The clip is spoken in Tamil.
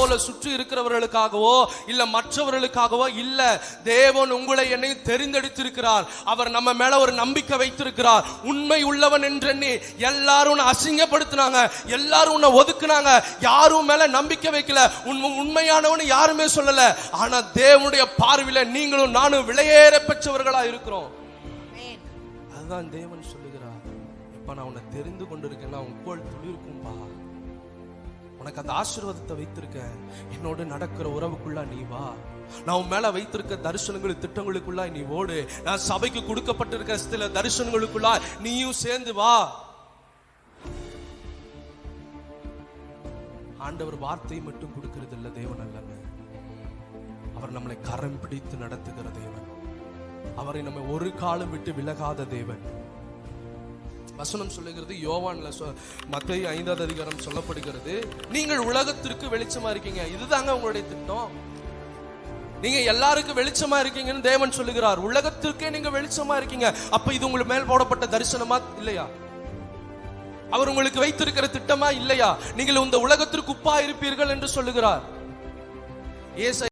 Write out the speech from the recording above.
போல சுற்றி இருக்கிறவர்களுக்காகவோ இல்ல மற்றவர்களுக்காகவோ இல்ல. தேவன் உங்களை என்னை தெரிந்தெடுத்திருக்கிறார். அவர் நம்ம மேல ஒரு நம்பிக்கை வைத்திருக்கிறார். உண்மை உள்ளவன் என்றெண்ணி எல்லாரும் உன்னை அசிங்கப்படுத்தினாங்க, எல்லாரும் உன்னை ஒதுக்குனாங்க, யாரும் மேல நம்பிக்கை வைக்கல, உண்மையானவன் யாருமே சொல்லல. ஆனா தேவனுடைய பார்வையில நீங்களும் நானும் விலையேற பெற்றவர்களா இருக்கிறோம். அதுதான் தேவன் சொல்லுகிறார், இப்ப நான் உன்னை தெரிந்து கொண்டிருக்கேன்னா உன் கோல் துளிர்க்கும்பா, உனக்கு அந்த ஆசீர்வாதத்தை வைத்திருக்கேன், என்னோடு நடக்கிற உறவுக்குள்ள நீ வா, நான் உன் மேல வைத்திருக்க தரிசனங்கள் திட்டங்களுக்குள்ள நீ ஓடு, நான் சபைக்கு கொடுக்கப்பட்டிருக்க சில தரிசனங்களுக்குள்ள நீயும் சேர்ந்து வா. ஆண்டவர் வார்த்தையை மட்டும் கொடுக்கிறது இல்ல தேவன் அல்லங்க, அவர் நம்மளை கரம் பிடித்து நடத்துகிற தேவன், அவரை நம்ம ஒரு காலம் விட்டு விலகாத தேவன். வசனம் சொல்லுகிறது, யோவான்ல மத்தேயு 5வது அதிகாரம் சொல்லப்படுகிறது, நீங்கள் உலகத்திற்கு வெளிச்சமா இருக்கீங்க. இதுதாங்க உங்களுடைய திட்டம். நீங்க எல்லாருக்கும் வெளிச்சமா இருக்கீங்கன்னு தேவன் சொல்லுகிறார். உலகத்திற்கே நீங்க வெளிச்சமா இருக்கீங்க. அப்ப இது உங்களுக்கு மேல் போடப்பட்ட தரிசனமா இல்லையா? அவர் உங்களுக்கு வைத்திருக்கிற திட்டமா இல்லையா? நீங்கள் இந்த உலகத்திற்கு உப்பா இருப்பீர்கள் என்று சொல்லுகிறார்.